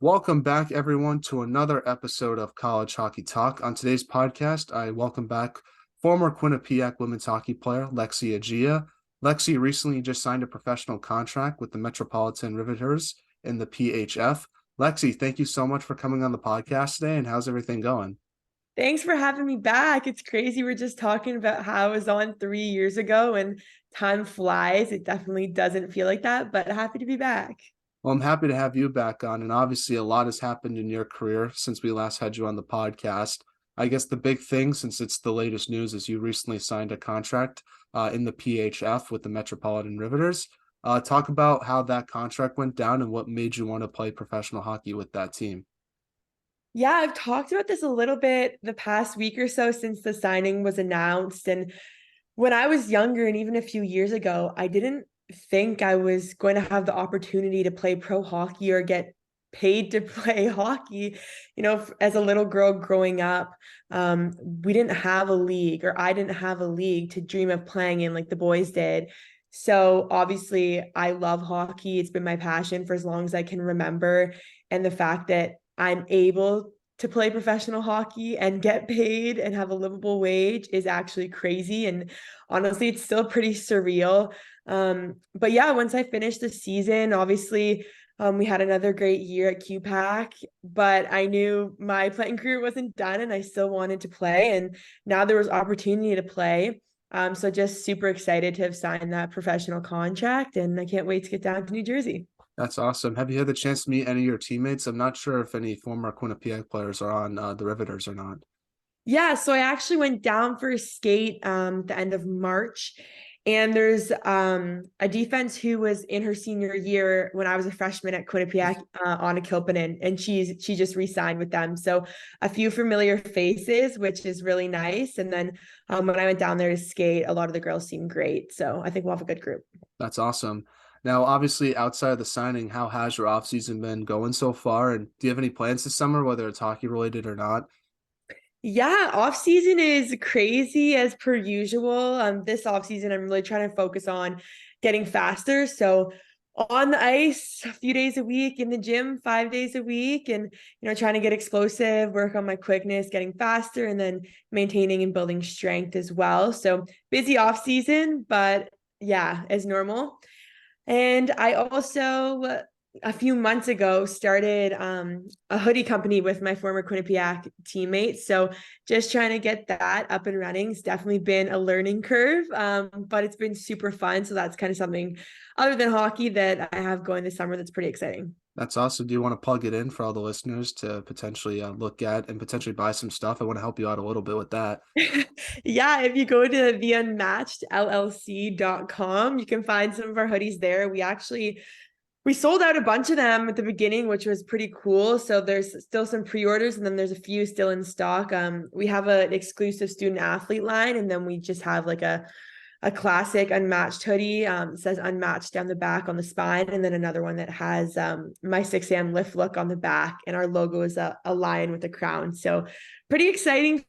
Welcome back, everyone, to another episode of College Hockey Talk. On today's podcast, I welcome back former Quinnipiac women's hockey player Lexie Adzija. Lexie recently just signed a professional contract with the Metropolitan Riveters in the PHF. Lexie, thank you so much for coming on the podcast today, and how's everything going? Thanks for having me back. It's crazy. We're just talking about how I was on 3 years ago and time flies. It definitely doesn't feel like that, but happy to be back. Well, I'm happy to have you back on, and obviously a lot has happened in your career since we last had you on the podcast. I guess the big thing, since it's the latest news, is you recently signed a contract in the PHF with the Metropolitan Riveters. Talk about how that contract went down and what made you want to play professional hockey with that team. Yeah, I've talked about this a little bit the past week or so since the signing was announced. And when I was younger, and even a few years ago, I didn't think I was going to have the opportunity to play pro hockey or get paid to play hockey. As a little girl growing up, we didn't have a league, or I didn't have a league to dream of playing in like the boys did. So obviously, I love hockey. It's been my passion for as long as I can remember. And the fact that I'm able to play professional hockey and get paid and have a livable wage is actually crazy. And honestly, it's still pretty surreal. But yeah, once I finished the season, obviously, we had another great year at QPAC, but I knew my playing career wasn't done and I still wanted to play. And now there was opportunity to play. So just super excited to have signed that professional contract, and I can't wait to get down to New Jersey. That's awesome. Have you had the chance to meet any of your teammates? I'm not sure if any former Quinnipiac players are on the Riveters or not. Yeah, so I actually went down for a skate the end of March. And there's a defense who was in her senior year when I was a freshman at Quinnipiac, Anna Kilpinen, and she just re-signed with them. So a few familiar faces, which is really nice. And then when I went down there to skate, a lot of the girls seemed great. So I think we'll have a good group. That's awesome. Now, obviously, outside of the signing, how has your offseason been going so far? And do you have any plans this summer, whether it's hockey related or not? Yeah, off season is crazy as per usual. This off season, I'm really trying to focus on getting faster. So on the ice a few days a week, in the gym 5 days a week, and trying to get explosive, work on my quickness, getting faster, and then maintaining and building strength as well. So busy off season, but yeah, as normal. And I also, a few months ago, started a hoodie company with my former Quinnipiac teammates. So just trying to get that up and running. It's definitely been a learning curve, but it's been super fun. So that's kind of something other than hockey that I have going this summer that's pretty exciting. That's awesome. Do you want to plug it in for all the listeners to potentially look at and potentially buy some stuff? I want to help you out a little bit with that. Yeah, if you go to theunmatchedllc.com, you can find some of our hoodies there. We sold out a bunch of them at the beginning, which was pretty cool. So there's still some pre-orders, and then there's a few still in stock. We have an exclusive student athlete line, and then we just have like a classic unmatched hoodie. It says unmatched down the back on the spine, and then another one that has my 6 a.m. lift look on the back, and our logo is a lion with a crown. So pretty exciting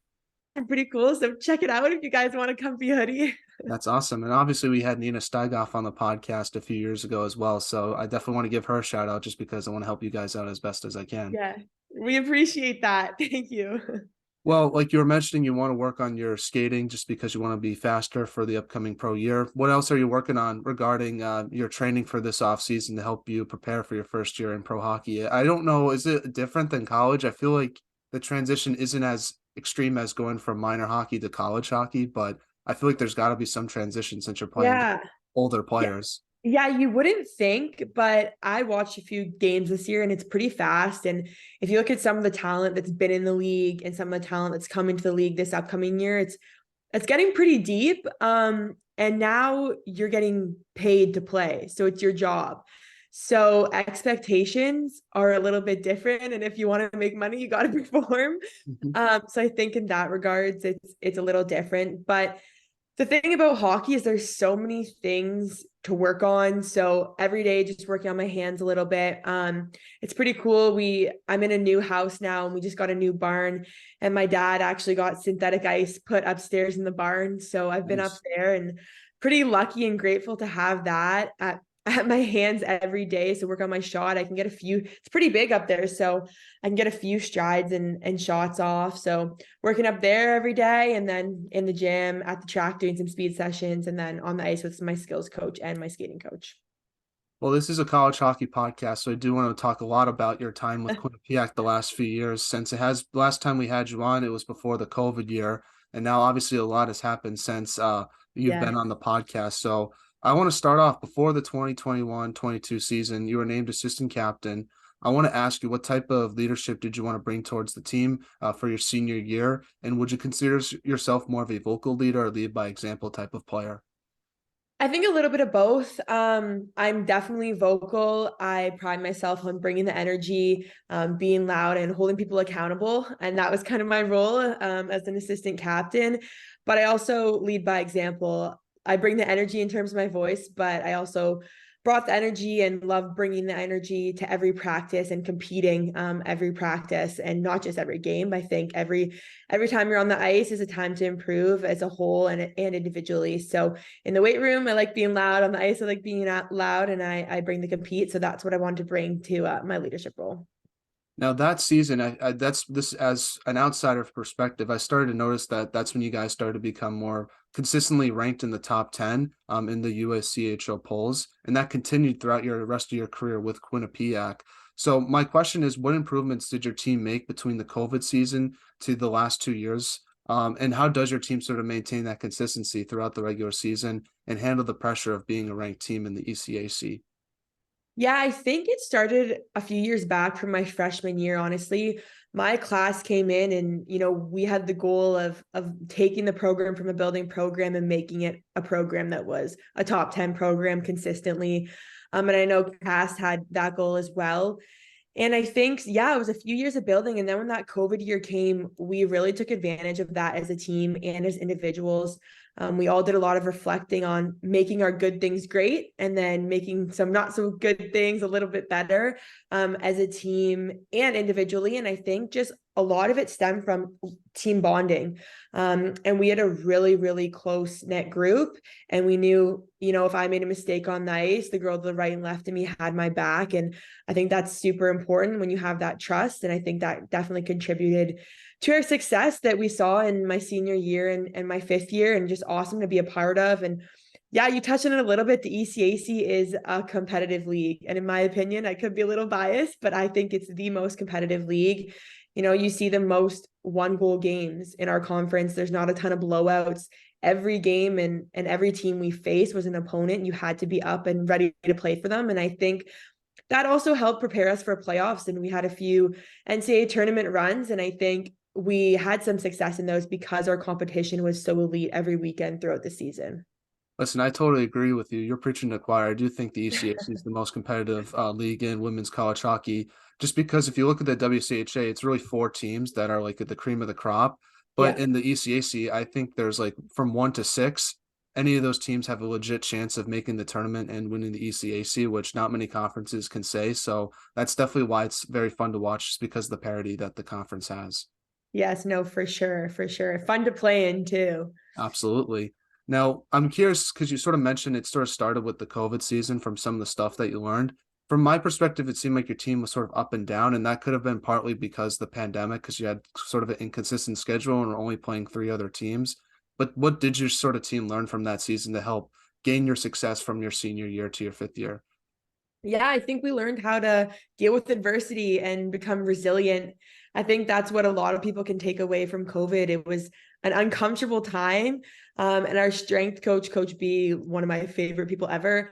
and pretty cool. So check it out if you guys want a comfy hoodie. That's awesome. And obviously, we had Nina Steigoff on the podcast a few years ago as well. So I definitely want to give her a shout out just because I want to help you guys out as best as I can. Yeah, we appreciate that. Thank you. Well, like you were mentioning, you want to work on your skating just because you want to be faster for the upcoming pro year. What else are you working on regarding your training for this off season to help you prepare for your first year in pro hockey? I don't know. Is it different than college? I feel like the transition isn't as extreme as going from minor hockey to college hockey, but I feel like there's got to be some transition since you're playing Yeah. older Yeah. players. Yeah, you wouldn't think, but I watched a few games this year and it's pretty fast. And if you look at some of the talent that's been in the league and some of the talent that's come into the league this upcoming year, it's getting pretty deep. And now you're getting paid to play. So it's your job. So expectations are a little bit different. And if you want to make money, you got to perform. Mhm. So I think in that regards, it's a little different. But the thing about hockey is there's so many things to work on. So every day just working on my hands a little bit. It's pretty cool. I'm in a new house now and we just got a new barn, and my dad actually got synthetic ice put upstairs in the barn. So I've been up Nice. there and pretty lucky and grateful to have that. at my hands every day. So work on my shot. I can get a few, it's pretty big up there. So I can get a few strides and shots off. So working up there every day, and then in the gym, at the track, doing some speed sessions, and then on the ice with my skills coach and my skating coach. Well, this is a college hockey podcast, so I do want to talk a lot about your time with Quinnipiac the last few years. Since it has last time we had you on, it was before the COVID year, and now obviously a lot has happened since you've Yeah. been on the podcast. So I want to start off before the 2021-22 season. You were named assistant captain. I want to ask you, what type of leadership did you want to bring towards the team for your senior year, and would you consider yourself more of a vocal leader or lead by example type of player? I think a little bit of both. I'm definitely vocal. I pride myself on bringing the energy, being loud, and holding people accountable. And that was kind of my role as an assistant captain. But I also lead by example. I bring the energy in terms of my voice, but I also brought the energy and love bringing the energy to every practice and competing every practice, and not just every game. I think every time you're on the ice is a time to improve as a whole and individually. So in the weight room, I like being loud. On the ice, I like being loud, and I bring the compete. So that's what I want to bring to my leadership role. Now that season, that's this as an outsider perspective. I started to notice that that's when you guys started to become more consistently ranked in the top 10 in the USCHO polls, and that continued throughout your rest of your career with Quinnipiac. So my question is, what improvements did your team make between the COVID season to the last 2 years? And how does your team sort of maintain that consistency throughout the regular season and handle the pressure of being a ranked team in the ECAC? Yeah, I think it started a few years back from my freshman year, honestly. My class came in and, we had the goal of taking the program from a building program and making it a program that was a top 10 program consistently. And I know Cass had that goal as well. And I think, yeah, it was a few years of building. And then when that COVID year came, we really took advantage of that as a team and as individuals. We all did a lot of reflecting on making our good things great, and then making some not so good things a little bit better as a team and individually. And I think just a lot of it stemmed from team bonding. And we had a really, really close knit group. And we knew, if I made a mistake on the ice, the girl to the right and left of me had my back. And I think that's super important when you have that trust. And I think that definitely contributed to our success that we saw in my senior year and my fifth year, and just awesome to be a part of. And yeah, you touched on it a little bit. The ECAC is a competitive league. And in my opinion, I could be a little biased, but I think it's the most competitive league. You see the most one goal games in our conference. There's not a ton of blowouts. Every game and every team we faced was an opponent. You had to be up and ready to play for them. And I think that also helped prepare us for playoffs. And we had a few NCAA tournament runs. And I think we had some success in those because our competition was so elite every weekend throughout the season. Listen, I totally agree with you. You're preaching to the choir. I do think the ECAC is the most competitive league in women's college hockey, just because if you look at the WCHA, it's really four teams that are like at the cream of the crop. But Yeah. in the ECAC, I think there's like from 1 to 6, any of those teams have a legit chance of making the tournament and winning the ECAC, which not many conferences can say. So that's definitely why it's very fun to watch, just because of the parity that the conference has. Yes, no, for sure, for sure. Fun to play in too. Absolutely. Now, I'm curious because you sort of mentioned it sort of started with the COVID season from some of the stuff that you learned. From my perspective, it seemed like your team was sort of up and down, and that could have been partly because the pandemic, because you had sort of an inconsistent schedule and were only playing 3 other teams. But what did your sort of team learn from that season to help gain your success from your senior year to your fifth year? Yeah, I think we learned how to deal with adversity and become resilient. I think that's what a lot of people can take away from COVID. It was an uncomfortable time. And our strength coach, Coach B, one of my favorite people ever,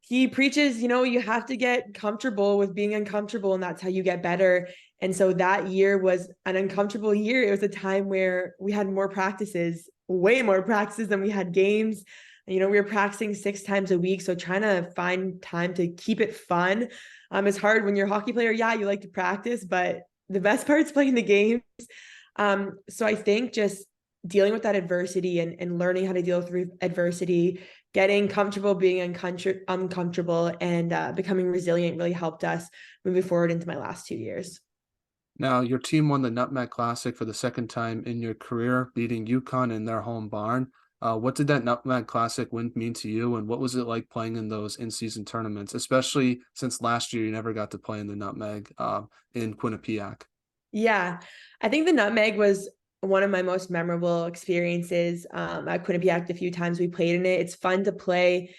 he preaches, you have to get comfortable with being uncomfortable, and that's how you get better. And so that year was an uncomfortable year. It was a time where we had more practices, way more practices than we had games. We were practicing 6 times a week. So trying to find time to keep it fun is hard when you're a hockey player. Yeah, you like to practice, but the best part is playing the games. So I think just dealing with that adversity and learning how to deal with adversity, getting comfortable being uncomfortable, and becoming resilient really helped us moving forward into my last 2 years. Now, your team won the Nutmeg Classic for the second time in your career, beating UConn in their home barn. What did that Nutmeg Classic win mean to you, and what was it like playing in those in-season tournaments, especially since last year you never got to play in the Nutmeg in Quinnipiac? Yeah, I think the Nutmeg was one of my most memorable experiences at Quinnipiac. The few times we played in it, it's fun to play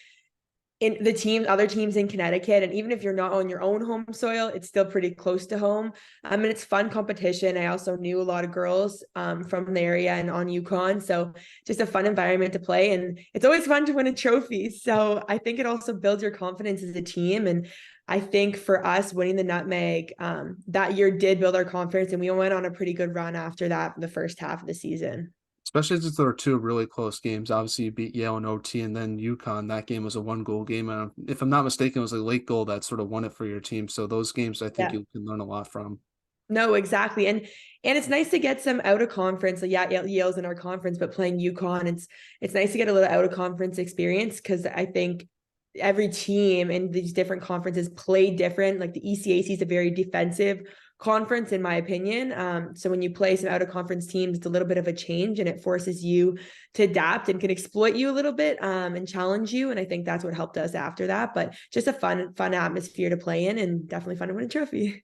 in the teams, other teams in Connecticut. And even if you're not on your own home soil, it's still pretty close to home. And it's fun competition. I also knew a lot of girls from the area and on UConn. So just a fun environment to play. And it's always fun to win a trophy. So I think it also builds your confidence as a team. And I think for us winning the Nutmeg that year did build our confidence. And we went on a pretty good run after that, the first half of the season. Especially since there were two really close games. Obviously, you beat Yale in OT, and then UConn. That game was a one-goal game, and if I'm not mistaken, it was a late goal that sort of won it for your team. So those games, I think Yeah. you can learn a lot from. No, exactly. And it's nice to get some out of conference. Like, yeah, Yale's in our conference, but playing UConn, it's nice to get a little out of conference experience because I think every team in these different conferences play different. Like the ECAC is a very defensive conference, in my opinion. So when you play some out of conference teams, it's a little bit of a change and it forces you to adapt and can exploit you a little bit and challenge you. And I think that's what helped us after that. But just a fun atmosphere to play in and definitely fun to win a trophy.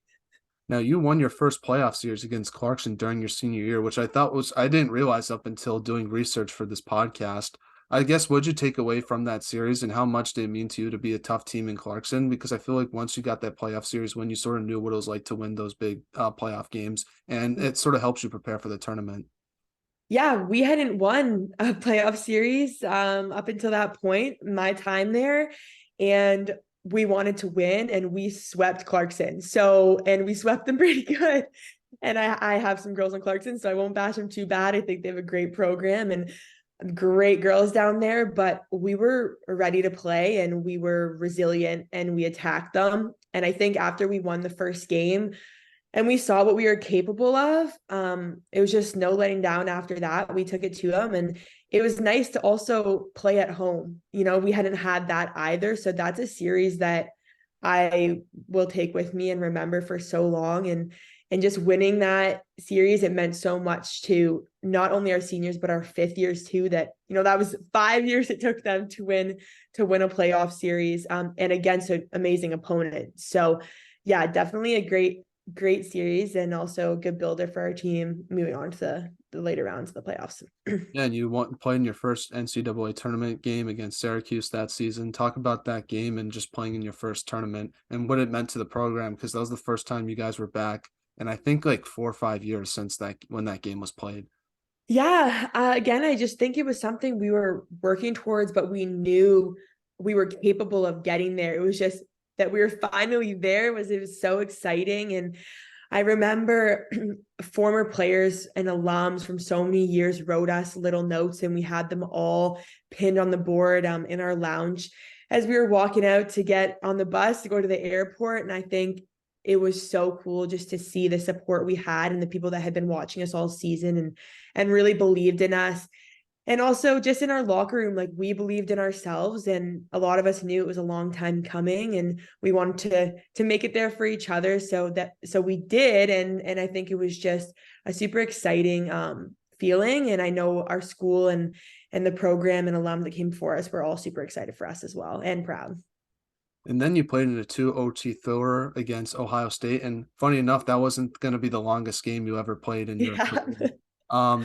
Now, you won your first playoff series against Clarkson during your senior year, which I thought was, I didn't realize up until doing research for this podcast. I guess, what'd you take away from that series, and how much did it mean to you to be a tough team in Clarkson? Because I feel like once you got that playoff series, when you sort of knew what it was like to win those big playoff games, and it sort of helps you prepare for the tournament. Yeah, we hadn't won a playoff series up until that point, my time there. And we wanted to win and we swept Clarkson. So, and we swept them pretty good. And I have some girls on Clarkson, so I won't bash them too bad. I think they have a great program and great girls down there, but we were ready to play and we were resilient and we attacked them. And I think after we won the first game, and we saw what we were capable of. It was just no letting down after that. We took it to them, and it was nice to also play at home. You know, we hadn't had that either. So that's a series that I will take with me and remember for so long. And just winning that series, it meant so much to not only our seniors, but our fifth years too, that, you know, that was 5 years it took them to win a playoff series and against an amazing opponent. So yeah, definitely a great series and also a good builder for our team moving on to the later rounds of the playoffs. Yeah, and you played in your first NCAA tournament game against Syracuse that season. Talk about that game and just playing in your first tournament and what it meant to the program, because that was the first time you guys were back, and I think like 4 or 5 years since that when that game was played. Yeah, again, I just think it was something we were working towards, but we knew we were capable of getting there. It was just that we were finally there. It was so exciting. And I remember former players and alums from so many years wrote us little notes, and we had them all pinned on the board in our lounge as we were walking out to get on the bus to go to the airport. And I think it was so cool just to see the support we had and the people that had been watching us all season and really believed in us. And also just in our locker room, like we believed in ourselves and a lot of us knew it was a long time coming and we wanted to make it there for each other. So we did. And I think it was just a super exciting feeling. And I know our school and the program and alum that came before us were all super excited for us as well and proud. And then you played in a 2 OT thriller against Ohio State. And funny enough, that wasn't going to be the longest game you ever played in your Yeah. career.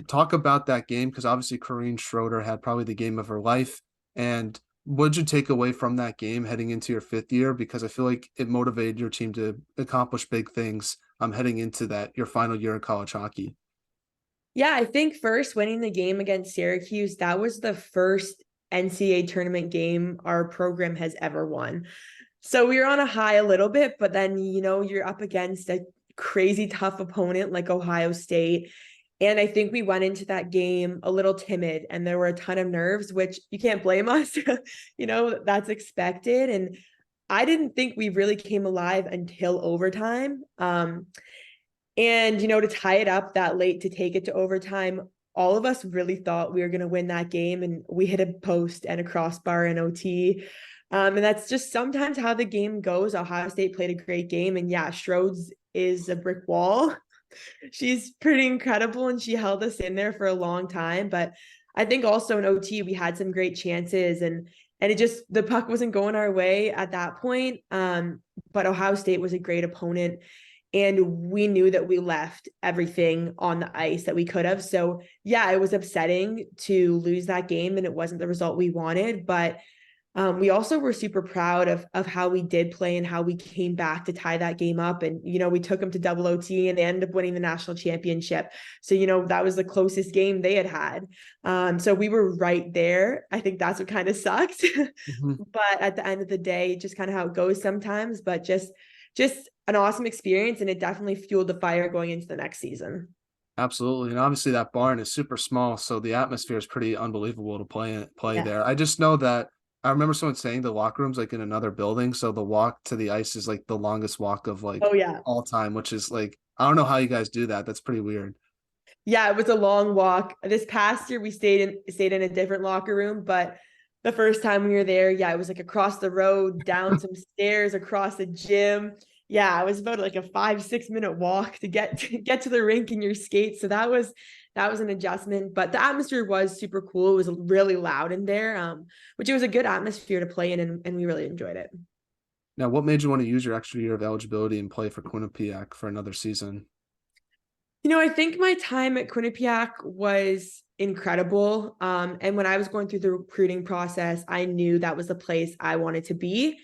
Talk about that game, because obviously Corrine Schroeder had probably the game of her life. And what did you take away from that game heading into your fifth year? Because I feel like it motivated your team to accomplish big things heading into that your final year in college hockey. Yeah, I think first winning the game against Syracuse, that was the first NCAA tournament game our program has ever won. So we were on a high a little bit, but then, you know, you're up against a crazy tough opponent like Ohio State. And I think we went into that game a little timid and there were a ton of nerves, which you can't blame us. You know, that's expected. And I didn't think we really came alive until overtime. And, you know, to tie it up that late, to take it to overtime, all of us really thought we were going to win that game. And we hit a post and a crossbar in OT. And that's just sometimes how the game goes. Ohio State played a great game. And yeah, Schroeds is a brick wall. She's pretty incredible and she held us in there for a long time. But I think also in OT we had some great chances, and it just, the puck wasn't going our way at that point. But Ohio State was a great opponent, and we knew that we left everything on the ice that we could have. So yeah, it was upsetting to lose that game, and it wasn't the result we wanted, but we also were super proud of how we did play and how we came back to tie that game up. And, we took them to double OT and they ended up winning the national championship. So, that was the closest game they had. So we were right there. I think that's what kind of sucked. Mm-hmm. But at the end of the day, just kind of how it goes sometimes, but just an awesome experience. And it definitely fueled the fire going into the next season. Absolutely. And obviously that barn is super small, so the atmosphere is pretty unbelievable to play Yeah. there. I just know that I remember someone saying the locker room's like in another building, so the walk to the ice is like the longest walk of like Oh yeah. all time, which is like I don't know how you guys do that. That's pretty weird. Yeah, it was a long walk. This past year we stayed in a different locker room, but the first time we were there, yeah, it was like across the road, down some stairs, across the gym. Yeah, it was about like a 5-6 minute walk to get to the rink in your skates. So that was an adjustment, but the atmosphere was super cool. It was really loud in there, which it was a good atmosphere to play in, and we really enjoyed it. Now, what made you want to use your extra year of eligibility and play for Quinnipiac for another season? I think my time at Quinnipiac was incredible. And when I was going through the recruiting process, I knew that was the place I wanted to be.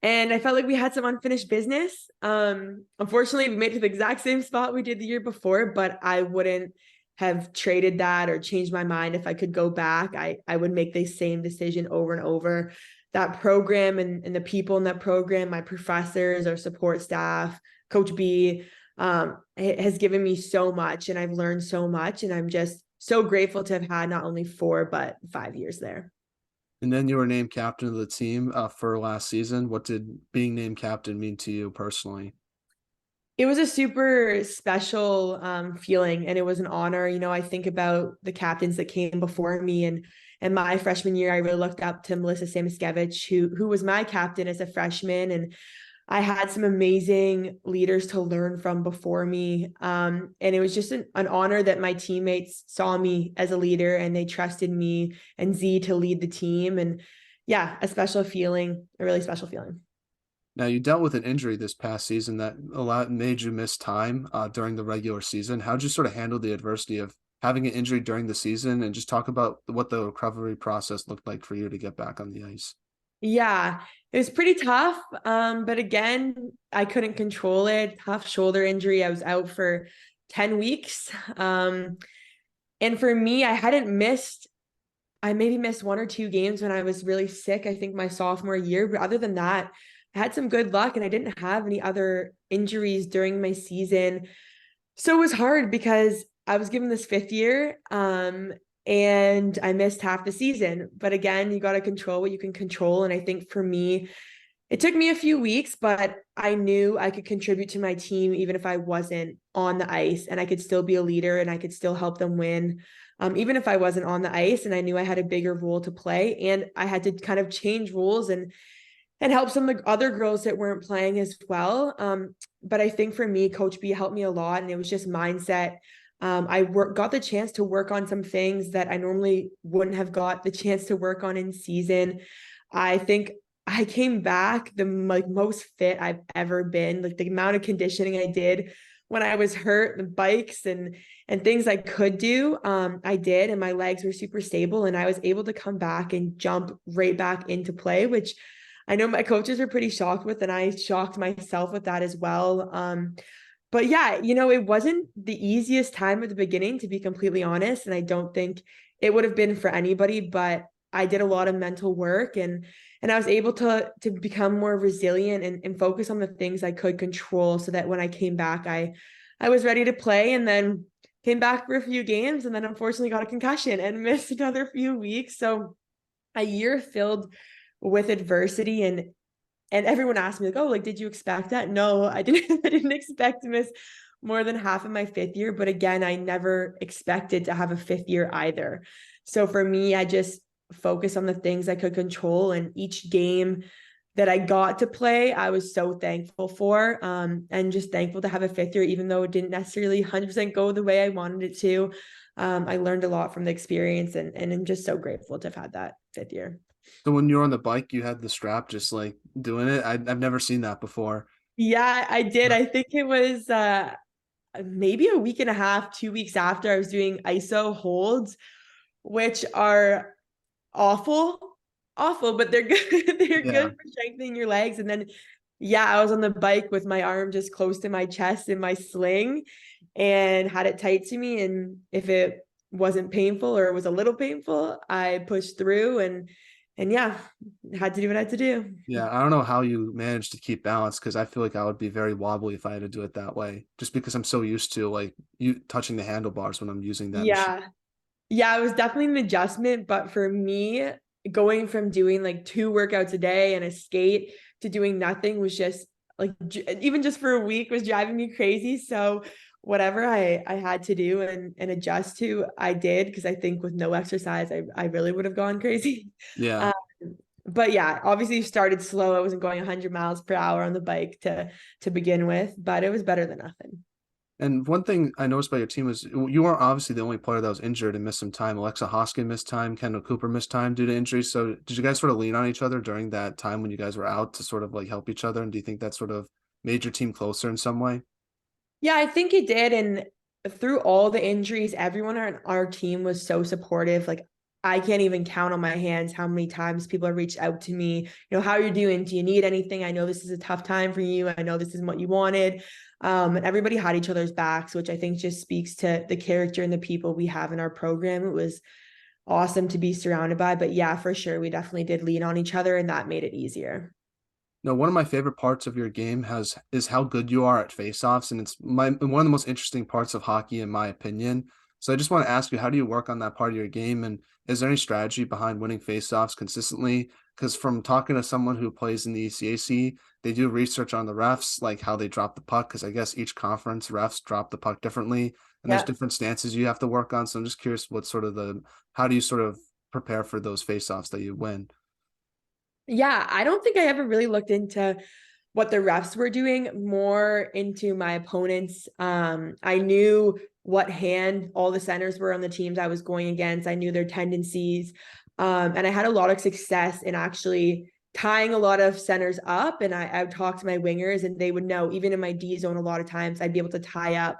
And I felt like we had some unfinished business. Unfortunately, we made it to the exact same spot we did the year before, but I wouldn't have traded that or changed my mind if I could go back. I would make the same decision over and over. That program and the people in that program, my professors, our support staff, Coach B, it has given me so much, and I've learned so much, and I'm just so grateful to have had not only 4 but 5 years there. And then you were named captain of the team for last season. What did being named captain mean to you personally? It was a super special feeling, and it was an honor. I think about the captains that came before me, and my freshman year, I really looked up to Melissa Samoskevich, who was my captain as a freshman, and I had some amazing leaders to learn from before me. And it was just an honor that my teammates saw me as a leader and they trusted me and Z to lead the team. And yeah, a special feeling, a really special feeling. Now, you dealt with an injury this past season that made you miss time during the regular season. How'd you sort of handle the adversity of having an injury during the season, and just talk about what the recovery process looked like for you to get back on the ice? Yeah, it was pretty tough. But again, I couldn't control it. Tough shoulder injury. I was out for 10 weeks. And for me, I maybe missed 1 or 2 games when I was really sick, I think my sophomore year. But other than that, I had some good luck and I didn't have any other injuries during my season. So it was hard because I was given this 5th year, and I missed half the season. But again, you got to control what you can control. And I think for me, it took me a few weeks, but I knew I could contribute to my team even if I wasn't on the ice, and I could still be a leader and I could still help them win. Even if I wasn't on the ice, and I knew I had a bigger role to play, and I had to kind of change rules and help some of the other girls that weren't playing as well. But I think for me, Coach B helped me a lot, and it was just mindset. Got the chance to work on some things that I normally wouldn't have got the chance to work on in season. I think I came back the most fit I've ever been. Like the amount of conditioning I did when I was hurt, the bikes and things I could do, I did, and my legs were super stable, and I was able to come back and jump right back into play, which I know my coaches were pretty shocked with, and I shocked myself with that as well. But yeah, it wasn't the easiest time at the beginning, to be completely honest. And I don't think it would have been for anybody, but I did a lot of mental work, and I was able to become more resilient and focus on the things I could control, so that when I came back, I was ready to play. And then came back for a few games, and then unfortunately got a concussion and missed another few weeks. So a year filled with adversity, and everyone asked me like, oh, like, did you expect that? No, I didn't. I didn't expect to miss more than half of my 5th year. But again, I never expected to have a 5th year either. So for me, I just focus on the things I could control, and each game that I got to play, I was so thankful for, and just thankful to have a 5th year, even though it didn't necessarily 100% go the way I wanted it to. I learned a lot from the experience, and I'm just so grateful to have had that 5th year. So when you were on the bike, you had the strap just like doing it. I've never seen that before. Yeah, I did. I think it was maybe a week and a half, 2 weeks after I was doing ISO holds, which are awful, awful, but they're good. They're Yeah. good for strengthening your legs. And then, yeah, I was on the bike with my arm just close to my chest in my sling and had it tight to me. And if it wasn't painful or it was a little painful, I pushed through and yeah, had to do what I had to do. Yeah, I don't know how you manage to keep balance because I feel like I would be very wobbly if I had to do it that way, just because I'm so used to like you touching the handlebars when I'm using that machine. Yeah. Yeah, it was definitely an adjustment, but for me, going from doing like 2 workouts a day and a skate to doing nothing was just like even just for a week was driving me crazy. So whatever I had to do and adjust to, I did, because I think with no exercise, I really would have gone crazy. Yeah. Um, but yeah, obviously started slow. I wasn't going 100 miles per hour on the bike to begin with, but it was better than nothing. And one thing I noticed about your team was you weren't obviously the only player that was injured and missed some time. Alexa Hoskin missed time, Kendall Cooper missed time due to injury. So did you guys sort of lean on each other during that time when you guys were out to sort of like help each other? And do you think that sort of made your team closer in some way? Yeah, I think it did. And through all the injuries, everyone on our team was so supportive. Like, I can't even count on my hands how many times people have reached out to me. How are you doing? Do you need anything? I know this is a tough time for you. I know this isn't what you wanted. And everybody had each other's backs, which I think just speaks to the character and the people we have in our program. It was awesome to be surrounded by. But yeah, for sure, we definitely did lean on each other, and that made it easier. No, one of my favorite parts of your game has is how good you are at faceoffs, and it's one of the most interesting parts of hockey, in my opinion. So I just want to ask you, how do you work on that part of your game, and is there any strategy behind winning faceoffs consistently? Because from talking to someone who plays in the ECAC, they do research on the refs, like how they drop the puck, because I guess each conference refs drop the puck differently, and there's Yeah. different stances you have to work on. So I'm just curious, what sort of how do you sort of prepare for those faceoffs that you win? Yeah, I don't think I ever really looked into what the refs were doing, more into my opponents. I knew what hand all the centers were on the teams I was going against. I knew their tendencies. And I had a lot of success in actually tying a lot of centers up. And I would talk to my wingers, and they would know, even in my D zone, a lot of times I'd be able to tie up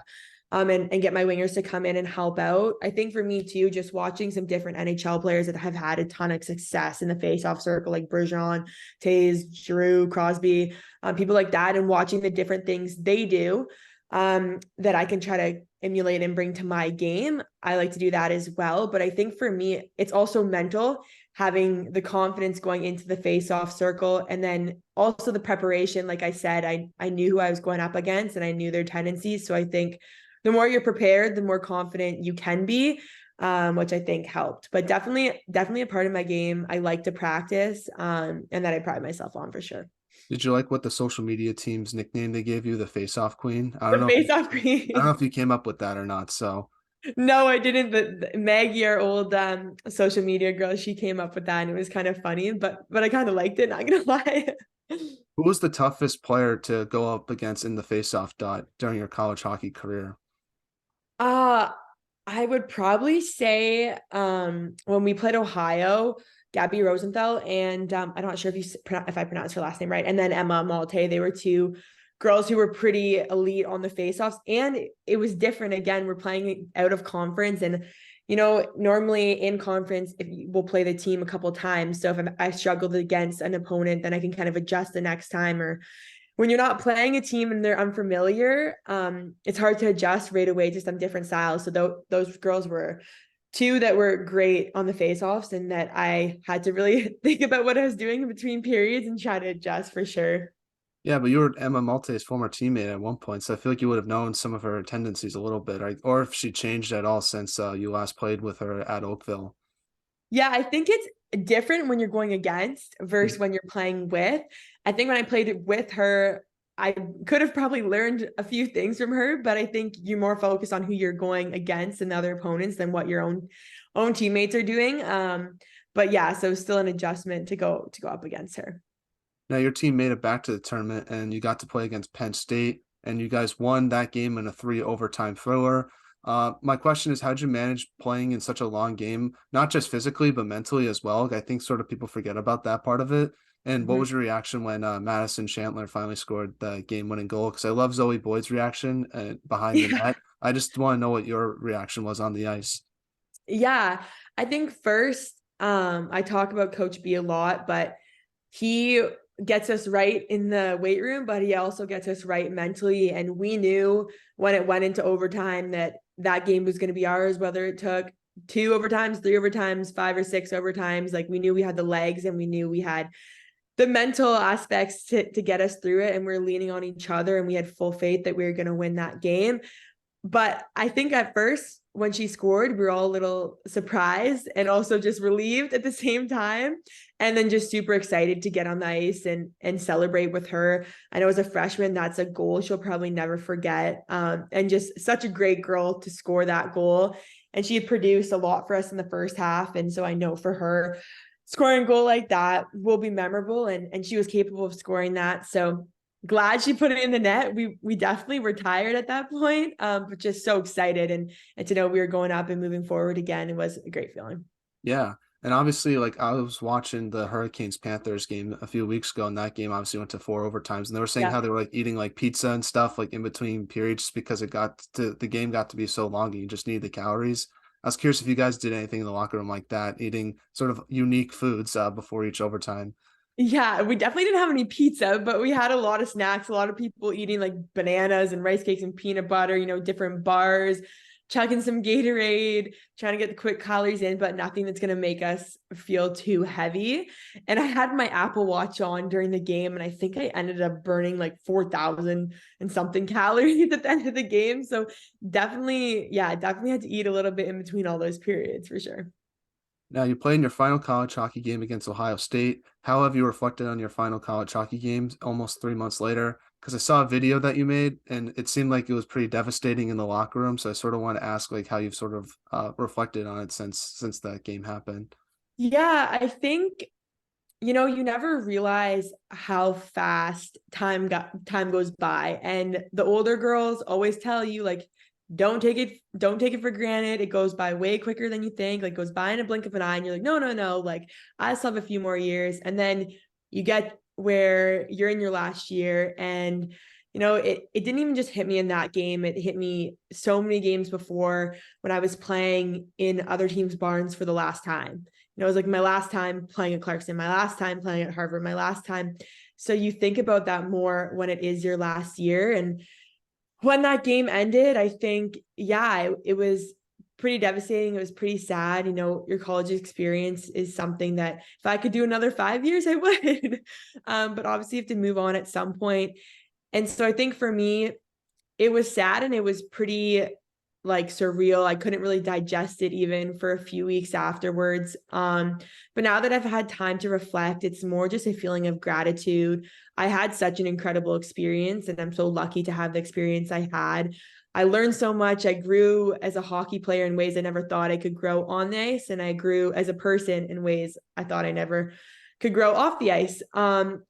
and get my wingers to come in and help out. I think for me too, just watching some different NHL players that have had a ton of success in the face-off circle, like Bergeron, Taves, Giroux, Crosby, people like that, and watching the different things they do that I can try to emulate and bring to my game. I like to do that as well. But I think for me, it's also mental, having the confidence going into the face-off circle, and then also the preparation. Like I said, I knew who I was going up against, and I knew their tendencies. So I think the more you're prepared, the more confident you can be, which I think helped. But definitely a part of my game I like to practice, and that I pride myself on for sure. Did you like what the social media team's nickname they gave you, the Face-Off Queen? The face-off I don't know queen. if you came up with that or not. So No, I didn't. The Maggie, our old social media girl, she came up with that, and it was kind of funny, but I kind of liked it, not gonna lie. who was the toughest player to go up against in the face-off dot during your college hockey career? Uh, I would probably say when we played Ohio, Gabby Rosenthal and I'm not sure if I pronounced her last name right, and then Emma Malte. They were two girls who were pretty elite on the faceoffs, and it was different. Again, we're playing out of conference, and normally in conference, if we'll play the team a couple times. So if I struggled against an opponent, then I can kind of adjust the next time. Or when you're not playing a team and they're unfamiliar, it's hard to adjust right away to some different styles. So those girls were two that were great on the face-offs, and that I had to really think about what I was doing in between periods and try to adjust for sure. Yeah, but you were Emma Malte's former teammate at one point, so I feel like you would have known some of her tendencies a little bit, right? Or if she changed at all since you last played with her at Oakville. Yeah, I think it's different when you're going against versus when you're playing with. I think when I played with her, I could have probably learned a few things from her, but I think you're more focused on who you're going against and the other opponents than what your own teammates are doing. But yeah, so still an adjustment to go up against her. Now your team made it back to the tournament and you got to play against Penn State and you guys won that game in a 3 overtime thriller. My question is, how'd you manage playing in such a long game, not just physically, but mentally as well? I think sort of people forget about that part of it. And what Mhm. was your reaction when Madison Chandler finally scored the game-winning goal? Because I love Zoe Boyd's reaction behind the Yeah. net. I just want to know what your reaction was on the ice. Yeah. I think first, I talk about Coach B a lot, but he gets us right in the weight room, but he also gets us right mentally. And we knew when it went into overtime that that game was going to be ours, whether it took 2 overtimes, 3 overtimes, 5 or 6 overtimes. Like we knew we had the legs and we knew we had the mental aspects to get us through it. And we are leaning on each other and we had full faith that we were going to win that game. But I think at first, when she scored, we were all a little surprised and also just relieved at the same time. And then just super excited to get on the ice and celebrate with her. I know as a freshman, that's a goal she'll probably never forget. And just such a great girl to score that goal. And she had produced a lot for us in the first half. And so I know for her, scoring a goal like that will be memorable. And she was capable of scoring that. So glad she put it in the net. We definitely were tired at that point, but just so excited and to know we were going up and moving forward again. It was a great feeling. Yeah. And obviously, like I was watching the Hurricanes Panthers game a few weeks ago, and that game obviously went to 4 overtimes. And they were saying Yeah. how they were like eating like pizza and stuff like in between periods just because the game got to be so long and you just need the calories. I was curious if you guys did anything in the locker room like that, eating sort of unique foods before each overtime. Yeah, we definitely didn't have any pizza, but we had a lot of snacks, a lot of people eating like bananas and rice cakes and peanut butter, different bars, chugging some Gatorade, trying to get the quick calories in, but nothing that's going to make us feel too heavy. And I had my Apple Watch on during the game, and I think I ended up burning like 4,000 and something calories at the end of the game. So definitely, yeah, definitely had to eat a little bit in between all those periods for sure. Now, you played in your final college hockey game against Ohio State. How have you reflected on your final college hockey games almost 3 months later? Because I saw a video that you made, and it seemed like it was pretty devastating in the locker room. So I sort of want to ask, like, how you've sort of reflected on it since that game happened. Yeah, I think you never realize how fast time goes by. And the older girls always tell you like don't take it for granted. It goes by way quicker than you think. Like goes by in a blink of an eye and you're like, no, no, no, like I still have a few more years. And then you get where you're in your last year and it didn't even just hit me in that game. It hit me so many games before when I was playing in other teams' barns for the last time. It was like my last time playing at Clarkson, my last time playing at Harvard, my last time. So you think about that more when it is your last year. And when that game ended, I think, yeah, it was pretty devastating. It was pretty sad. Your college experience is something that if I could do another 5 years, I would. But obviously, you have to move on at some point. And so I think for me, it was sad and it was pretty like surreal. I couldn't really digest it even for a few weeks afterwards. But now that I've had time to reflect, it's more just a feeling of gratitude. I had such an incredible experience and I'm so lucky to have the experience I had. I learned so much. I grew as a hockey player in ways I never thought I could grow on the ice, and I grew as a person in ways I thought I never could grow off the ice.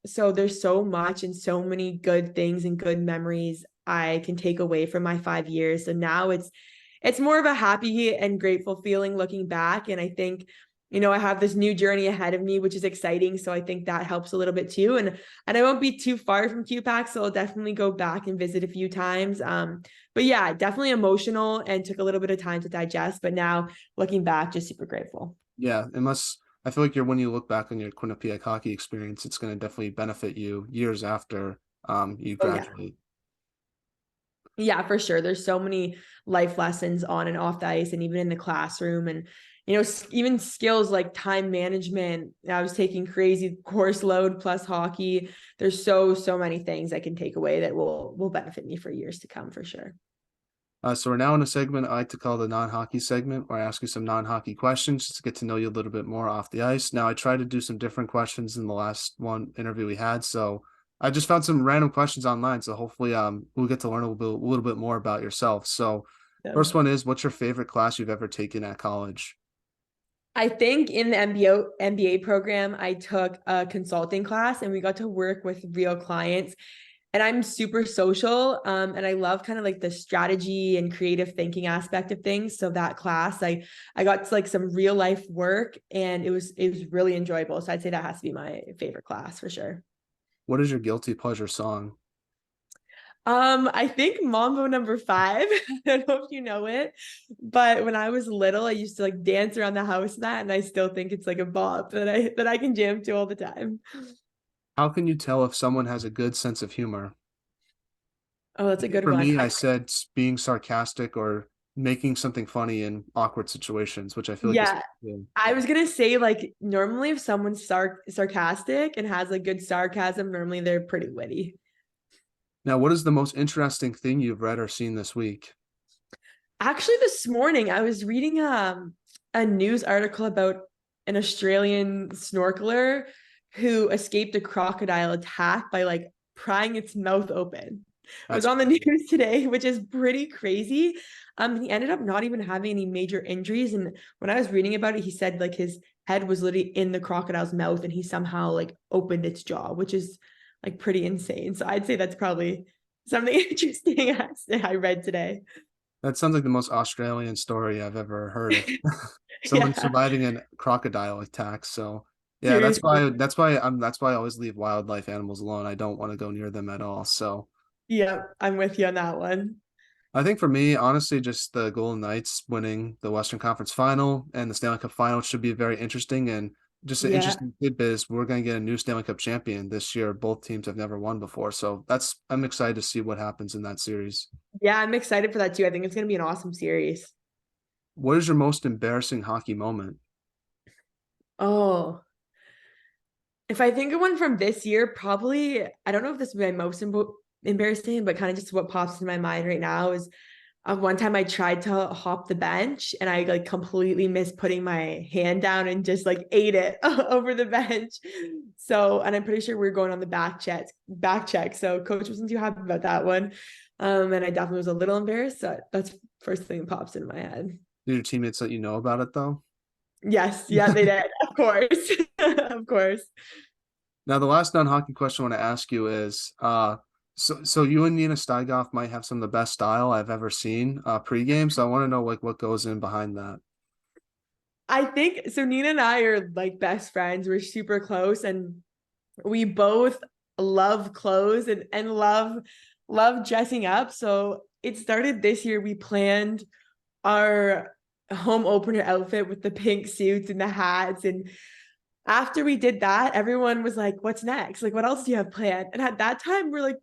So there's so much and so many good things and good memories I can take away from my 5 years. So now it's more of a happy and grateful feeling looking back. And I think, I have this new journey ahead of me, which is exciting. So I think that helps a little bit too. And I won't be too far from QPAC, so I'll definitely go back and visit a few times. But yeah, definitely emotional and took a little bit of time to digest. But now looking back, just super grateful. Yeah, unless I feel like when you look back on your Quinnipiac hockey experience, it's going to definitely benefit you years after you Oh yeah. graduate. Yeah, for sure. There's so many life lessons on and off the ice and even in the classroom and even skills like time management. I was taking crazy course load plus hockey. There's so many things I can take away that will benefit me for years to come for sure. So we're now in a segment I like to call the non-hockey segment, where I ask you some non-hockey questions just to get to know you a little bit more off the ice. Now, I tried to do some different questions in the last one interview we had, so I just found some random questions online. So hopefully, we'll get to learn a little bit more about yourself. So, first So one is, what's your favorite class you've ever taken at college? I think in the MBA program, I took a consulting class and we got to work with real clients. and I'm super social. And I love kind of like the strategy and creative thinking aspect of things. So that class, I got to like some real life work, and it was really enjoyable. So I'd say that has to be my favorite class for sure. What is your guilty pleasure song? I think Mambo number 5. I don't know if you know it, but when I was little, I used to like dance around the house to that, and I still think it's like a bop that I can jam to all the time. How can you tell if someone has a good sense of humor? Oh, that's a good For one. me, I said being sarcastic or making something funny in awkward situations, which I feel like is Yeah, yeah. I was gonna say like normally if someone's sarcastic and has like good sarcasm, normally they're pretty witty. Now, what is the most interesting thing you've read or seen this week? Actually, this morning I was reading a news article about an Australian snorkeler who escaped a crocodile attack by like prying its mouth open. It was That's on the news today, which is pretty crazy. He ended up not even having any major injuries. And when I was reading about it, he said like his head was literally in the crocodile's mouth and he somehow like opened its jaw, which is like pretty insane. So I'd say that's probably something interesting I read today. that sounds like the most Australian story I've ever heard of. Someone Yeah, surviving a crocodile attack. So yeah, seriously. that's why I always leave wildlife animals alone. I don't want to go near them at all. So Yeah, I'm with you on that one. I think for me, honestly, just the Golden Knights winning the Western Conference Final and the Stanley Cup Final should be very interesting. And just an Yeah. interesting tidbit is we're going to get a new Stanley Cup champion this year. Both teams have never won before, so I'm excited to see what happens in that series. Yeah, I'm excited for that too. I think it's going to be an awesome series. What is your most embarrassing hockey moment? Oh, if I think of one from this year, probably, I don't know if this would be my most embarrassing, but kind of just what pops in my mind right now is one time I tried to hop the bench and I like completely missed putting my hand down and just like ate it over the bench. So, and I'm pretty sure we are going on the back check. So coach wasn't too happy about that one. And I definitely was a little embarrassed. So that's first thing that pops into my head. Did your teammates let you know about it though? Yes, yeah, they did. Of course. Of course. Now, the last non-hockey question I want to ask you is, so you and Nina Steigoff might have some of the best style I've ever seen pregame. So I want to know like what goes in behind that. I think so. Nina and I are like best friends. We're super close, and we both love clothes and love dressing up. So it started this year. We planned our home opener outfit with the pink suits and the hats. And after we did that, everyone was like, "What's next? Like, what else do you have planned?" And at that time, we're like,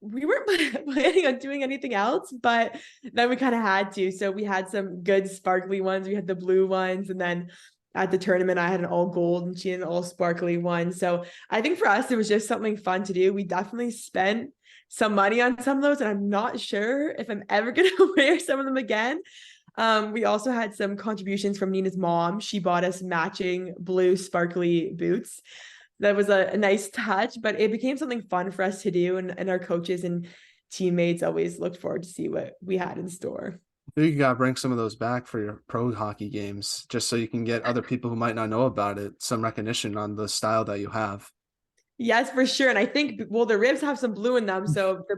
we weren't planning on doing anything else, but then we kind of had to. So we had some good sparkly ones. We had the blue ones, and then at the tournament, I had an all gold and she had an all sparkly one. So I think for us, it was just something fun to do. We definitely spent some money on some of those, and I'm not sure if I'm ever gonna wear some of them again. We also had some contributions from Nina's mom. She bought us matching blue sparkly boots. That was a nice touch, but it became something fun for us to do. And our coaches and teammates always looked forward to see what we had in store. I think you gotta bring some of those back for your pro hockey games, just so you can get other people who might not know about it some recognition on the style that you have. Yes, for sure. And I think well, the ribs have some blue in them, so the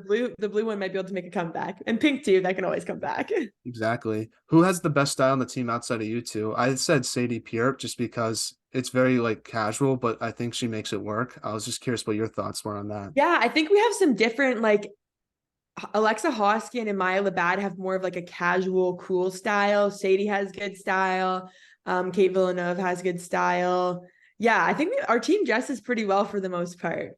blue one might be able to make a comeback. And pink too, that can always come back. Exactly. Who has the best style on the team outside of you two? I said Sadie Pierre just because it's very like casual, but I think she makes it work. I was just curious what your thoughts were on that. Yeah, I think we have some different like Alexa Hoskin and Maya Labatt have more of like a casual, cool style. Sadie has good style. Kate Villeneuve has good style. Yeah, I think our team dresses pretty well for the most part.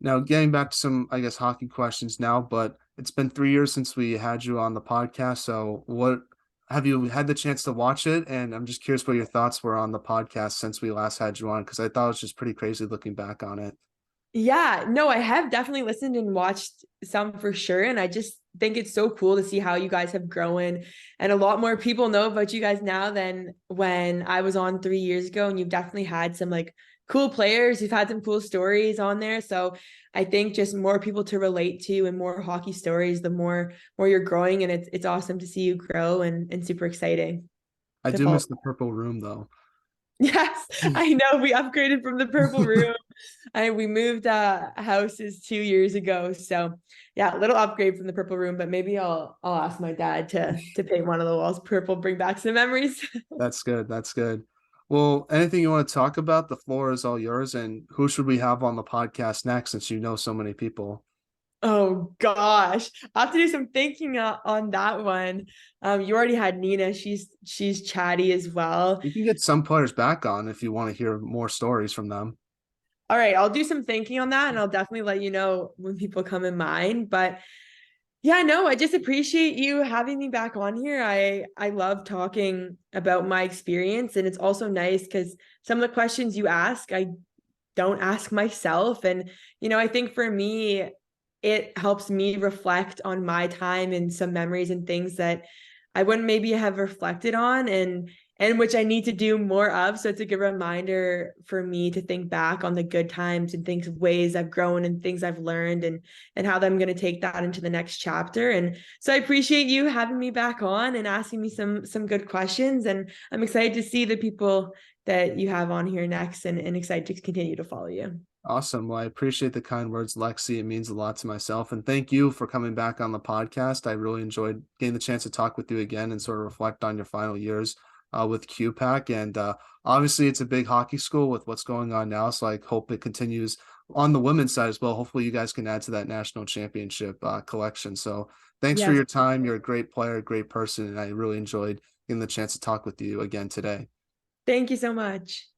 Now, getting back to some, I guess, hockey questions now, but it's been 3 years since we had you on the podcast. So, what have you had the chance to watch it? And I'm just curious what your thoughts were on the podcast since we last had you on, because I thought it was just pretty crazy looking back on it. Yeah, no, I have definitely listened and watched some for sure. And I just think it's so cool to see how you guys have grown. And a lot more people know about you guys now than when I was on 3 years ago. And you've definitely had some like cool players. You've had some cool stories on there. So I think just more people to relate to and more hockey stories, the more you're growing. And it's awesome to see you grow and super exciting I to do follow. miss the purple room though. Yes, I know. We upgraded from the purple room. We moved houses 2 years ago. So yeah, a little upgrade from the purple room, but maybe I'll ask my dad to paint one of the walls purple, bring back some memories. That's good. That's good. Well, anything you want to talk about? The floor is all yours. And who should we have on the podcast next since you know so many people? Oh gosh, I have to do some thinking on that one. You already had Nina. She's chatty as well. You can get some players back on if you want to hear more stories from them. All right, I'll do some thinking on that, and I'll definitely let you know when people come in mind. But yeah, no, I just appreciate you having me back on here. I love talking about my experience, and it's also nice because some of the questions you ask, I don't ask myself. And, I think for me, it helps me reflect on my time and some memories and things that I wouldn't maybe have reflected on and which I need to do more of. So it's a good reminder for me to think back on the good times and things, ways I've grown and things I've learned and how I'm going to take that into the next chapter. And so I appreciate you having me back on and asking me some good questions. And I'm excited to see the people that you have on here next and excited to continue to follow you. Awesome. Well, I appreciate the kind words, Lexie. It means a lot to myself. And thank you for coming back on the podcast. I really enjoyed getting the chance to talk with you again and sort of reflect on your final years with QPAC. And obviously, it's a big hockey school with what's going on now. So I hope it continues on the women's side as well. Hopefully, you guys can add to that national championship collection. So thanks for Yes. your time. You're a great player, a great person. And I really enjoyed getting the chance to talk with you again today. Thank you so much.